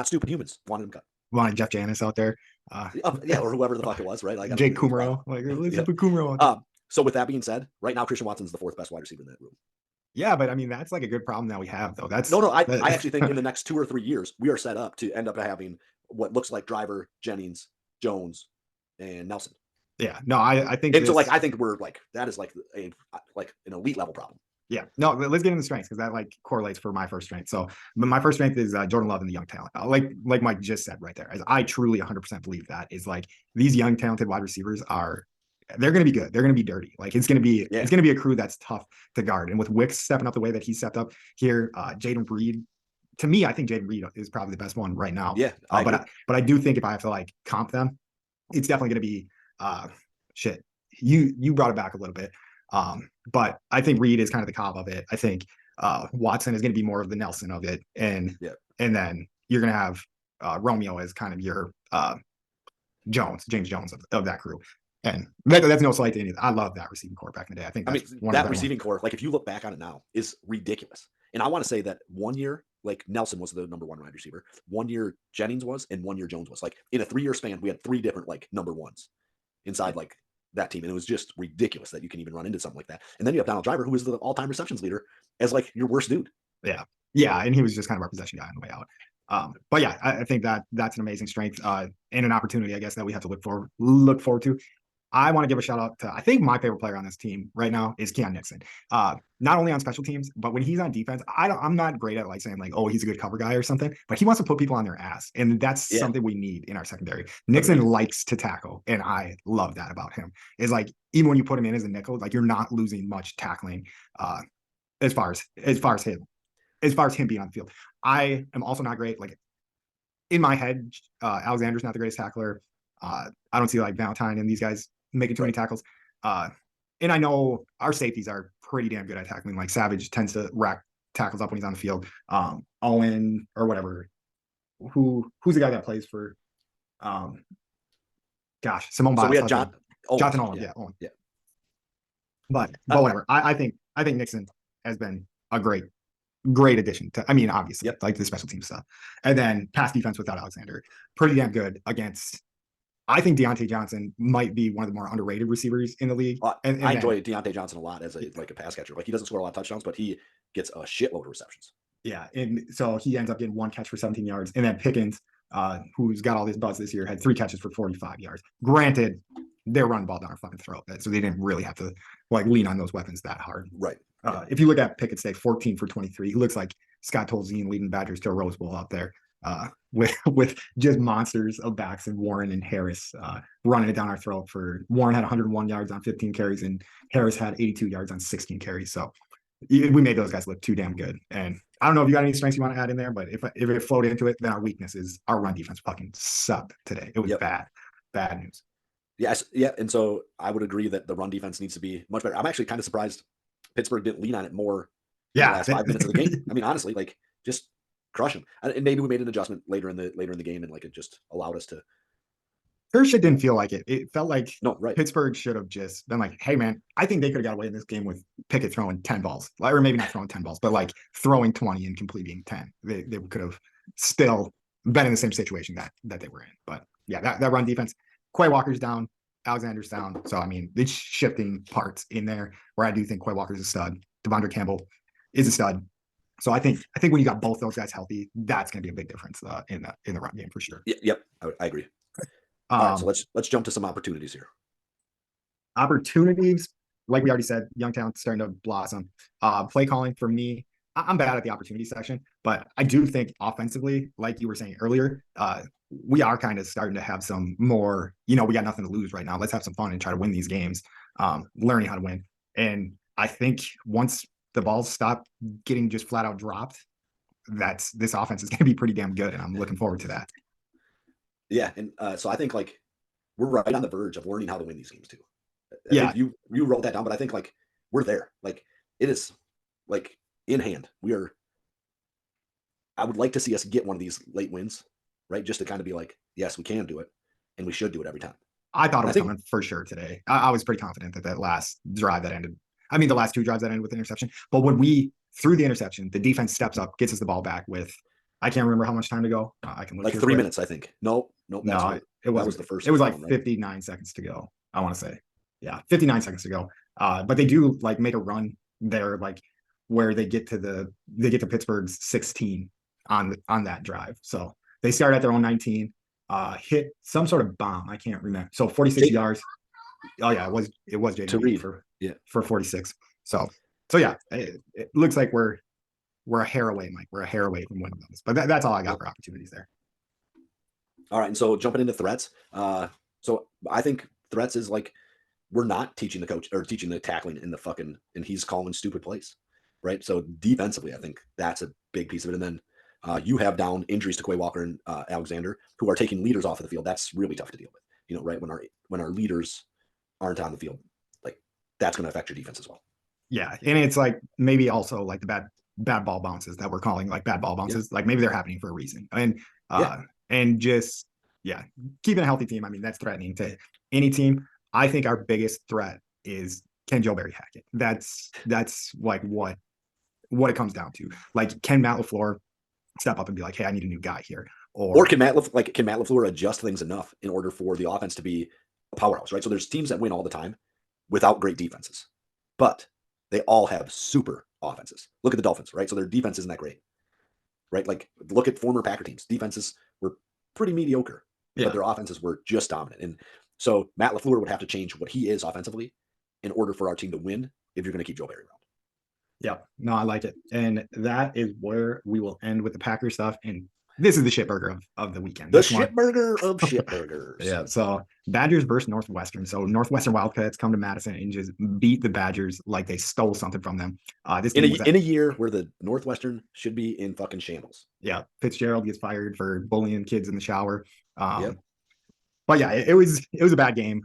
stupid humans wanted him cut. Wanted Jeff Janis out there. Or whoever the fuck it was, right? Like Jake Kumaro. Like, let's put Kumaro out. So with that being said, right now Christian Watson's the 4th best wide receiver in that room. Yeah, but that's like a good problem that we have, though. I actually think in the next 2 or 3 years we are set up to end up having what looks like Driver, Jennings, Jones, and Nelson. Yeah, no, I think. And so I think we're like that is like an elite level problem. Yeah, no, let's get into strengths, because that like correlates for my first strength. So my first strength is Jordan Love and the young talent. Like Mike just said right there, as I truly 100% believe that is like these young talented wide receivers they're going to be good. They're going to be dirty. Like it's going to be a crew that's tough to guard. And with Wicks stepping up the way that he stepped up here, Jaden Reed, to me, I think Jaden Reed is probably the best one right now. Yeah. But I do think if I have to like comp them, it's definitely going to be shit. You brought it back a little bit. But I think Reed is kind of the Cobb of it. I think Watson is going to be more of the Nelson of it. And then you're going to have Romeo as kind of your James Jones of that crew. And that's no slight to anything. I love that receiving core back in the day. I think that receiving core, like if you look back on it now, is ridiculous. And I want to say that one year, like Nelson was the number 1 wide receiver. 1 year Jennings was, and 1 year Jones was. Like in a 3-year span, we had 3 different like number 1s inside like that team. And it was just ridiculous that you can even run into something like that. And then you have Donald Driver, who is the all-time receptions leader, as like your worst dude. Yeah. Yeah. And he was just kind of our possession guy on the way out. But yeah, I think that's an amazing strength and an opportunity, I guess, that we have to look forward to. I want to give a shout out to, I think my favorite player on this team right now is Keon Nixon. Not only on special teams, but when he's on defense, I'm not great at like saying like, oh, he's a good cover guy or something, but he wants to put people on their ass. And that's Yeah, something we need in our secondary. Nixon agreed. likes to tackle. And I love that about him. Is like, even when you put him in as a nickel, like you're not losing much tackling as far as him being on the field. I am also not great. Like in my head, Alexander's not the greatest tackler. I don't see like Valentine and these guys making too many tackles. And I know our safeties are pretty damn good at tackling. Like Savage tends to rack tackles up when he's on the field. Owen or whatever. Who's the guy that plays for? Simone So we Biles. had Jonathan Owen. Yeah, Yeah, Owen. yeah. But whatever. I think Nixon has been a great addition to, I mean, obviously, like the special team stuff. And then pass defense without Alexander, pretty damn good against. I think Deontay Johnson might be one of the more underrated receivers in the league. And I enjoy Deontay Johnson a lot as a pass catcher. Like he doesn't score a lot of touchdowns, but he gets a shitload of receptions. Yeah, and so he ends up getting one catch for 17 yards. And then Pickens, who's got all this buzz this year, had 3 catches for 45 yards. Granted, they're running ball down our fucking throat, so they didn't really have to like lean on those weapons that hard. Right. If you look at Pickett's day, 14 for 23, he looks like Scott Tolzien leading Badgers to a Rose Bowl out there with just monsters of backs and Warren and Harris running it down our throat. For Warren had 101 yards on 15 carries and Harris had 82 yards on 16 carries. So we made those guys look too damn good. And I don't know if you got any strengths you want to add in there, but if it flowed into it, then our weakness is our run defense fucking sucked today. It was bad news. Yes, yeah, and so I would agree that the run defense needs to be much better. I'm actually kind of surprised Pittsburgh didn't lean on it more in the last 5 minutes of the game. I mean, honestly, like just crush them. And maybe we made an adjustment later in the game, and like it just allowed us to. First, it didn't feel like it. It felt like right. Pittsburgh should have just been like, hey, man, I think they could have got away in this game with Pickett throwing 10 balls. Or maybe not throwing 10 balls, but like throwing 20 and completing 10. They could have still been in the same situation that they were in. But yeah, that run defense, Quay Walker's down, Alexander's down. So, I mean, it's shifting parts in there where I do think Quay Walker's a stud. Devondre Campbell is a stud. So I think when you got both those guys healthy, that's going to be a big difference in the run game for sure. Yep, I agree. All right, so let's jump to some opportunities here. Opportunities, like we already said, young talent starting to blossom. Play calling for me, I'm bad at the opportunity section, but I do think offensively, like you were saying earlier, we are kind of starting to have some more, we got nothing to lose right now. Let's have some fun and try to win these games, learning how to win. And I think once the balls stop getting just flat out dropped, this offense is going to be pretty damn good. And I'm looking forward to that. Yeah. And so I think like we're right on the verge of learning how to win these games too. Yeah. You wrote that down, but I think like we're there. Like it is like in hand. I would like to see us get one of these late wins, right? Just to kind of be like, yes, we can do it and we should do it every time. I thought it was coming for sure today. I was pretty confident that last drive that ended, the last 2 drives that ended with an interception. But when we threw the interception, the defense steps up, gets us the ball back with, I can't remember how much time to go. I can look like 3 minutes, I think. No, it was the first. It was like 59 seconds to go. I want to say, 59 seconds to go. But they do like make a run there, like where they get to Pittsburgh's 16 on that drive. So they start at their own 19, hit some sort of bomb. I can't remember. So 46 yards. Oh yeah, it was Jaden Reed for 46. So yeah, it looks like we're a hair away, Mike. We're a hair away from winning those. But that's all I got for opportunities there. All right, and so jumping into threats. So I think threats is like we're not teaching the coach or teaching the tackling and he's calling stupid plays, right? So defensively, I think that's a big piece of it. And then you have down injuries to Quay Walker and Alexander, who are taking leaders off of the field. That's really tough to deal with, right? When our leaders aren't on the field, like that's going to affect your defense as well. Yeah, and it's like maybe also like the bad ball bounces that we're calling like bad ball bounces. Like maybe they're happening for a reason. And just keeping a healthy team. I mean, that's threatening to any team. I think our biggest threat is can Joe Barry hack it? That's like what it comes down to. Like, can Matt LaFleur step up and be like, hey, I need a new guy here? Or can Matt LaFleur adjust things enough in order for the offense to be a powerhouse, right? So there's teams that win all the time without great defenses, but they all have super offenses. Look at the Dolphins, right? So their defense isn't that great, right? Like look at former Packer teams. Defenses were pretty mediocre, but their offenses were just dominant. And So Matt LaFleur would have to change what he is offensively in order for our team to win if you're going to keep Joe Barry around. Yeah, no, I like it. And that is where we will end with the Packers stuff. And this is the shitburger of the weekend. The This one. shitburger of shitburgers. Yeah. So Badgers versus Northwestern. So Northwestern Wildcats come to Madison and just beat the Badgers like they stole something from them. This In game was a year where the Northwestern should be in fucking shambles. yeah. Fitzgerald gets fired for bullying kids in the shower. Yep. But yeah, it was a bad game.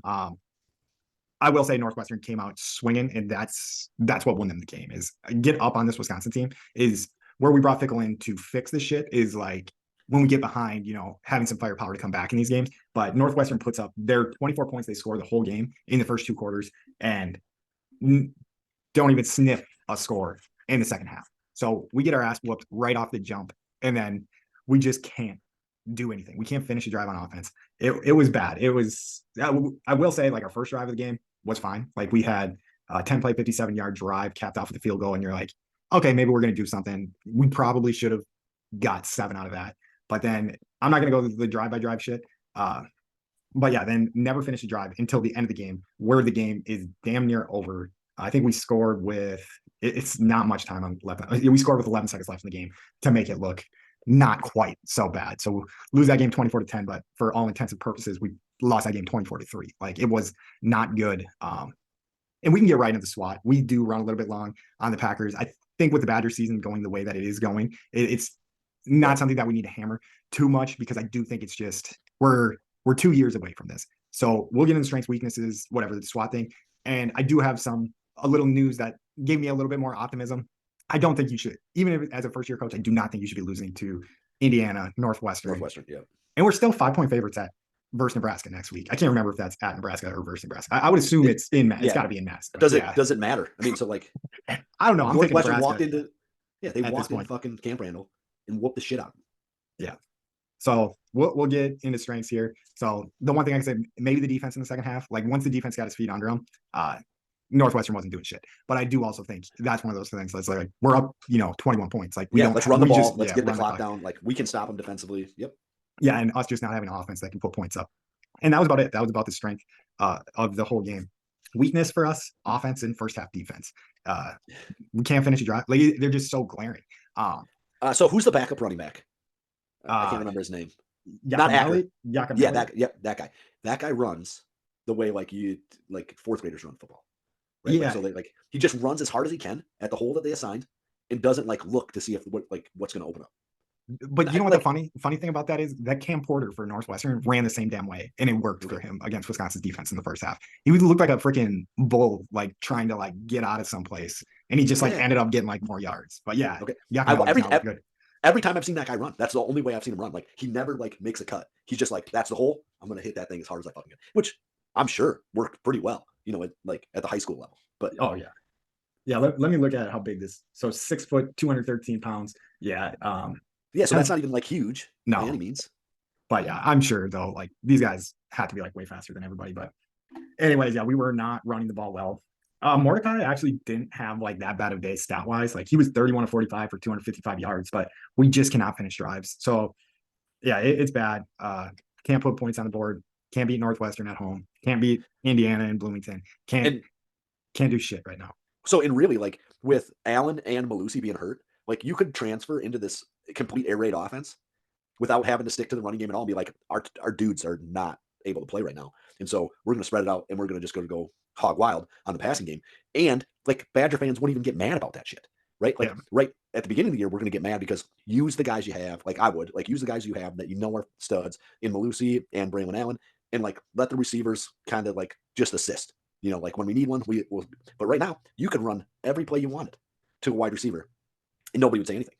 I will say Northwestern came out swinging, and that's what won them the game. Is get up on this Wisconsin team is where we brought Fickle in to fix this shit. Is like when we get behind, having some firepower to come back in these games. But Northwestern puts up their 24 points they score the whole game in the first 2 quarters, and don't even sniff a score in the second half. So we get our ass whooped right off the jump, and then we just can't do anything. We can't finish a drive on offense. It was bad. It was. I will say, like, our first drive of the game was fine. Like, we had a 10-play, 57-yard drive capped off with a field goal, and you're like, okay, maybe we're going to do something. We probably should have got 7 out of that. But then I'm not going to go the drive-by-drive shit. But yeah, then never finish the drive until the end of the game, where the game is damn near over. I think we scored with it's not much time on left. We scored with 11 seconds left in the game to make it look not quite so bad. So lose that game 24-10, but for all intents and purposes, we lost that game 24-3. Like, it was not good. And we can get right into the SWAT. We do run a little bit long on the Packers. I think with the Badger season going the way that it is going, it's not something that we need to hammer too much, because I do think it's just we're 2 years away from this. So we'll get into strengths, weaknesses, whatever, the SWAT thing. And I do have a little news that gave me a little bit more optimism. I don't think you should, even if as a first-year coach, I do not think you should be losing to Indiana, Northwestern. Yeah. And we're still 5-point favorites at versus Nebraska next week. I can't remember if that's at Nebraska or versus Nebraska. I would assume it's it's got to be in Madison. Does it matter? I mean, so like, I don't know. I'm thinking Northwestern Nebraska. walked into fucking Camp Randall and whooped the shit out of them. Yeah. So we'll get into strengths here. So the one thing I can say, maybe the defense in the second half, like once the defense got his feet under them, Northwestern wasn't doing shit. But I do also think that's one of those things that's like, we're up, 21 points. Like, let's run the ball. Let's get the clock down. Like, we can stop them defensively. Yep. Yeah, and us just not having an offense that can put points up. And that was about it. That was about the strength of the whole game. Weakness for us, offense and first half defense. We can't finish a drive. Like, they're just so glaring. So who's the backup running back? I can't remember his name. Not Acker. Yeah, that guy. That guy runs the way like fourth graders run football. Right? Yeah. So he just runs as hard as he can at the hole that they assigned, and doesn't look to see if what's going to open up. But you know what the funny thing about that is that Cam Porter for Northwestern ran the same damn way, and it worked for him against Wisconsin's defense in the first half. He looked like a freaking bull, like trying to get out of someplace, and he just ended up getting more yards. But yeah, okay. Good. Every time I've seen that guy run, that's the only way I've seen him run. Like, he never makes a cut. He's just that's the hole. I'm gonna hit that thing as hard as I fucking can, which I'm sure worked pretty well, at the high school level. But oh yeah. Let me look at how big this. So 6 foot, 213 pounds. Yeah. Yeah. So that's not even huge by any means. But yeah, I'm sure though, these guys have to be way faster than everybody. But anyways, yeah, we were not running the ball well. Mordecai actually didn't have that bad of a day stat wise. He was 31 of 45 for 255 yards, but we just cannot finish drives. So yeah, it's bad. Can't put points on the board. Can't beat Northwestern at home. Can't beat Indiana and Bloomington. Can't do shit right now. So in really with Allen and Malusi being hurt, you could transfer into this complete air raid offense without having to stick to the running game at all and be like, our dudes are not able to play right now. And so we're going to spread it out, and we're going to just go hog wild on the passing game. And Badger fans wouldn't even get mad about that shit. Right? Right at the beginning of the year, we're going to get mad because use the guys you have. I would use the guys you have that are studs in Malusi and Braylon Allen, and let the receivers kind of just assist. When we need one, we will. But right now, you could run every play you wanted to a wide receiver, and nobody would say anything.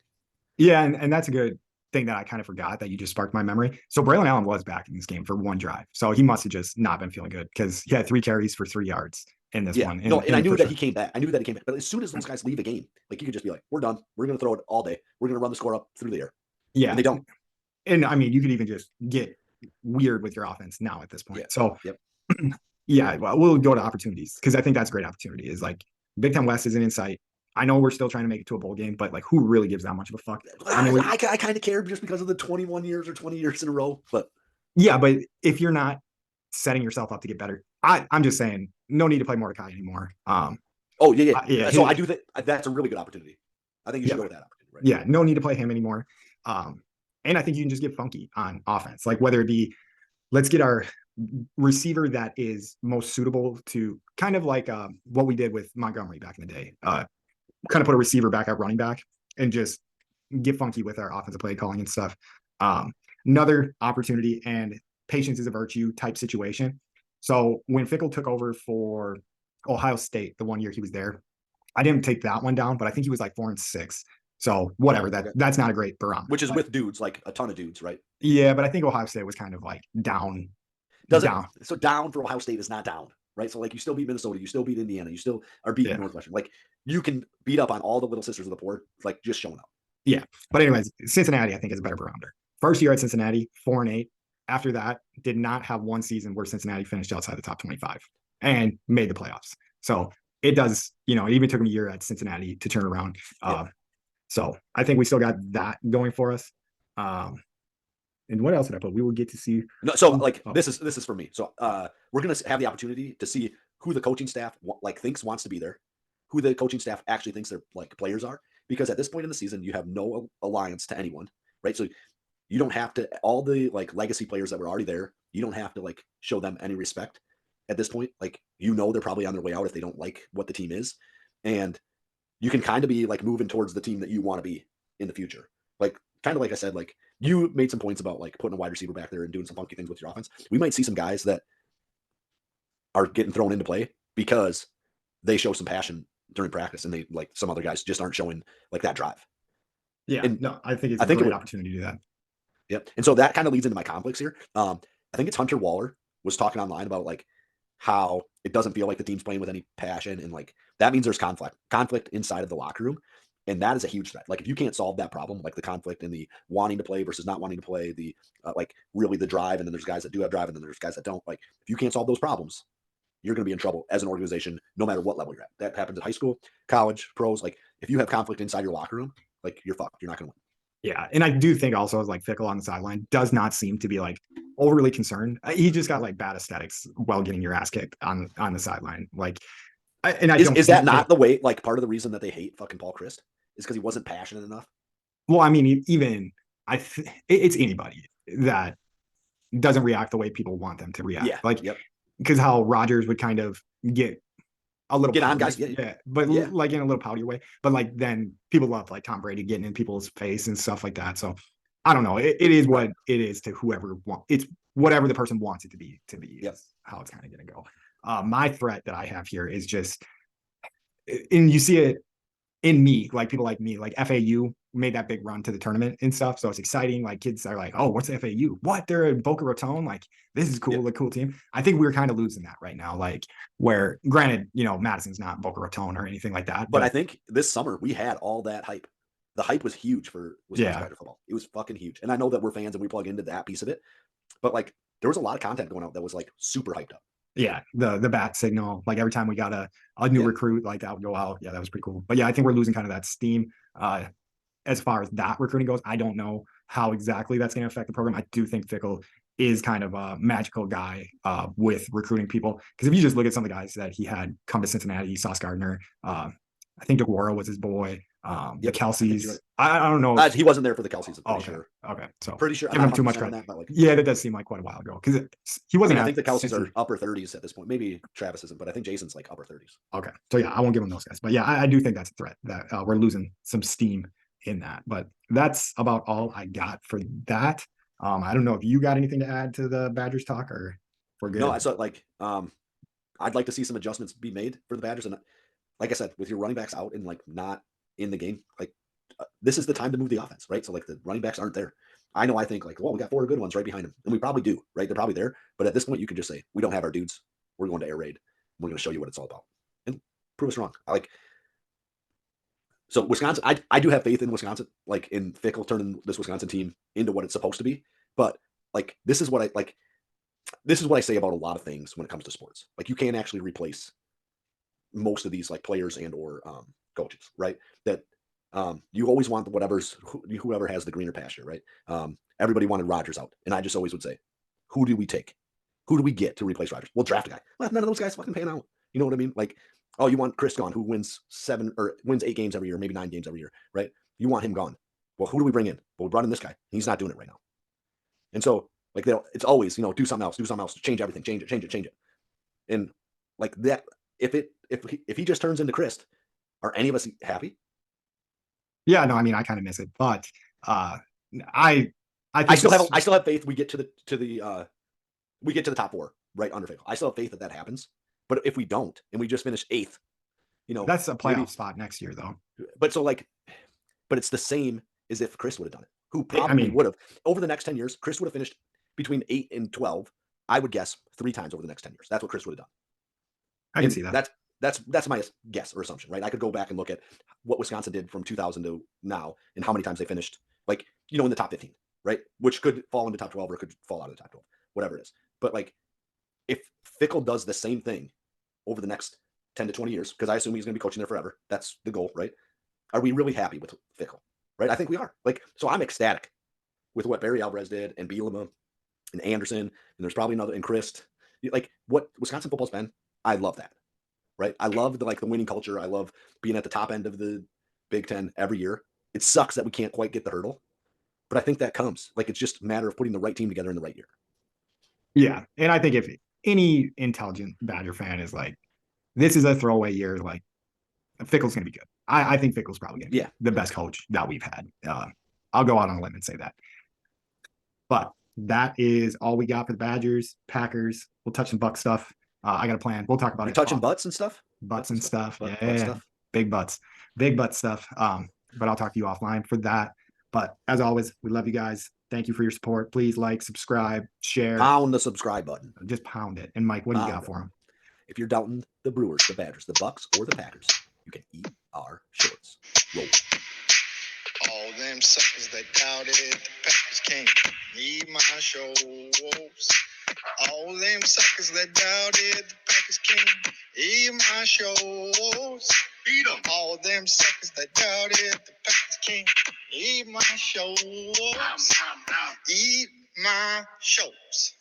Yeah, and that's a good thing that I kind of forgot that you just sparked my memory. So Braylon Allen was back in this game for one drive. So he must have just not been feeling good, because he had 3 carries for 3 yards in this one. And I knew that he came back. But as soon as those guys leave the game, you could just be like, we're done. We're going to throw it all day. We're going to run the score up through the air. Yeah. And they don't. And I mean, you could even just get weird with your offense now at this point. Yeah. So yep. Yeah, well, we'll go to opportunities, because I think that's a great opportunity. Is Big Ten West isn't in sight. I know we're still trying to make it to a bowl game, but who really gives that much of a fuck? I mean, I kind of care just because of the 21 years or 20 years in a row. But yeah, but if you're not setting yourself up to get better. I'm just saying, no need to play Mordecai anymore. Oh yeah, Yeah, so I do think that's a really good opportunity. I think you should go with that opportunity, right? Yeah, no need to play him anymore. And I think you can just get funky on offense, like whether it be let's get our receiver that is most suitable to kind of like what we did with Montgomery back in the day. Kind of put a receiver back at running back and just get funky with our offensive play calling and stuff. Another opportunity, and patience is a virtue type situation. So when Fickle took over for Ohio State the 1 year he was there, I didn't take that one down, but I think he was like 4-6. So whatever, that's not a great barometer. Which is with dudes, like a ton of dudes, right? Yeah, but I think Ohio State was kind of like down. So down for Ohio State is not down, right? So like you still beat Minnesota, you still beat Indiana, you still are beating Northwestern. Like you can beat up on all the little sisters of the poor, like just showing up. Yeah, but anyways, Cincinnati I think is a better barometer. First year at Cincinnati, 4-8. After that, did not have one season where Cincinnati finished outside the top 25 and made the playoffs. So it does, it even took them a year at Cincinnati to turn around. So I think we still got that going for us. And what else did I put? We will get to see. No, so like this is for me. So we're gonna have the opportunity to see who the coaching staff like thinks wants to be there, who the coaching staff actually thinks their like players are. Because at this point in the season, you have no alliance to anyone, right? So you don't have to all the like legacy players that were already there. You don't have to like show them any respect at this point. Like they're probably on their way out if they don't like what the team is, and you can kind of be like moving towards the team that you want to be in the future. Like kind of like I said, like you made some points about like putting a wide receiver back there and doing some funky things with your offense. We might see some guys that are getting thrown into play because they show some passion during practice, and they like some other guys just aren't showing like that drive. Yeah, and no, I think it's a great opportunity to do that. Yep. And so that kind of leads into my conflicts here. I think it's Hunter Waller was talking online about like how it doesn't feel like the team's playing with any passion, and like that means there's conflict inside of the locker room. And that is a huge threat. Like if you can't solve that problem, like the conflict in the wanting to play versus not wanting to play, the like really the drive, and then there's guys that do have drive, and then there's guys that don't. Like if you can't solve those problems, you're going to be in trouble as an organization, no matter what level you're at. That happens at high school, college, pros. Like if you have conflict inside your locker room, like you're fucked. You're not going to win. Yeah, and I do think also like Fickle on the sideline does not seem to be like overly concerned. He just got like bad aesthetics while getting your ass kicked on the sideline. Like, is that not the way? Like part of the reason that they hate fucking Paul Christ is because he wasn't passionate enough. Well, I mean, even it's anybody that doesn't react the way people want them to react. Yeah, like because how Rodgers would kind of get a little get on guys, but like in a little pouty way. But like then people love like Tom Brady getting in people's face and stuff like that. So I don't know. It is what it is to whoever wants. It's whatever the person wants it to be. Yes, how it's kind of going to go. My threat that I have here is just, and you see it in me, like people like me, like FAU made that big run to the tournament and stuff. So it's exciting. Like kids are like, oh, what's FAU? What? They're in Boca Raton. Like this is cool. A cool team. I think we're kind of losing that right now. Like where granted, Madison's not Boca Raton or anything like that. But I think this summer we had all that hype. The hype was huge for Wisconsin Spider football. It was fucking huge. And I know that we're fans and we plug into that piece of it, but like there was a lot of content going out that was like super hyped up. Yeah, the bat signal, like every time we got a new recruit, like that would go out. Yeah, that was pretty cool. But yeah, I think we're losing kind of that steam. As far as that recruiting goes, I don't know how exactly that's going to affect the program. I do think Fickle is kind of a magical guy with recruiting people. Because if you just look at some of the guys that he had come to Cincinnati, Sauce Gardner, I think DeGuara was his boy. The Kelseys. I don't know. He wasn't there for the Kelseys. I'm pretty sure. Okay. So pretty sure. Give him too much credit. That, but like, yeah, that does seem like quite a while ago because he wasn't. I think the Kelseys are upper 30s at this point. Maybe Travis isn't, but I think Jason's like upper 30s. Okay. So yeah, I won't give him those guys. But yeah, I do think that's a threat that we're losing some steam in that. But that's about all I got for that. I don't know if you got anything to add to the Badgers talk, or we're good. No, I saw like I'd like to see some adjustments be made for the Badgers, and like I said, with your running backs out and like not in the game, like this is the time to move the offense, right? So like the running backs aren't there. I know I think like, well, we got 4 good ones right behind them, and we probably do, right? They're probably there, but at this point, you can just say we don't have our dudes. We're going to air raid. We're going to show you what it's all about, and prove us wrong. So Wisconsin, I do have faith in Wisconsin, like in Fickle turning this Wisconsin team into what it's supposed to be. But like this is what I like. This is what I say about a lot of things when it comes to sports. Like you can't actually replace most of these like players and or coaches, right? That you always want whoever has the greener pasture, right? Everybody wanted Rodgers out, and I just always would say, who do we take? Who do we get to replace Rodgers? We'll draft a guy. Well, none of those guys fucking pan out. You know what I mean? Like, oh, you want Chris gone, who wins 8 games every year, maybe 9 games every year, right? You want him gone. Well, who do we bring in? Well, we brought in this guy. He's not doing it right now. And so, like, it's always, do something else, change everything, change it. And like that, if he just turns into Chris, are any of us happy? Yeah, no, I mean, I kind of miss it, but I I still have faith we get to the top 4, right, under Fickle. I still have faith that happens. But if we don't, and we just finish 8th, that's a playoff spot next year, though. But it's the same as if Chris would have done it, who probably would have. Over the next 10 years, Chris would have finished between 8 and 12, I would guess, 3 times over the next 10 years. That's what Chris would have done. I can see that. That's my guess or assumption, right? I could go back and look at what Wisconsin did from 2000 to now and how many times they finished, like, in the top 15, right? Which could fall into top 12 or could fall out of the top 12, whatever it is. But like, if Fickle does the same thing over the next 10 to 20 years, because I assume he's going to be coaching there forever. That's the goal, right? Are we really happy with Fickle, right? I think we are. Like, so I'm ecstatic with what Barry Alvarez did and Bielema and Anderson, and there's probably another, and Christ. Like, what Wisconsin football's been, I love that, right? I love the winning culture. I love being at the top end of the Big Ten every year. It sucks that we can't quite get the hurdle, but I think that comes. Like, it's just a matter of putting the right team together in the right year. Yeah, and I think if any intelligent Badger fan is like, this is a throwaway year, like, Fickle's going to be good. I think Fickle's probably going to be the best coach that we've had. I'll go out on a limb and say that. But that is all we got for the Badgers, Packers. We'll touch some Buck stuff. I got a plan. We'll talk about it. Touching butts and stuff? Butts and stuff. Yeah. Big butts. Big butt stuff. But I'll talk to you offline for that. But as always, we love you guys. Thank you for your support. Please like, subscribe, share. Pound the subscribe button. Just pound it. And Mike, what do you got for them? If you're doubting the Brewers, the Badgers, the Bucks, or the Packers, you can eat our shorts. Roll. All them suckers that doubted the Packers can't eat my shorts. All them suckers that doubted the Packers can't eat my shorts. Beat them. All them suckers that doubted the Packers can't eat my shorts. Eat my shorts.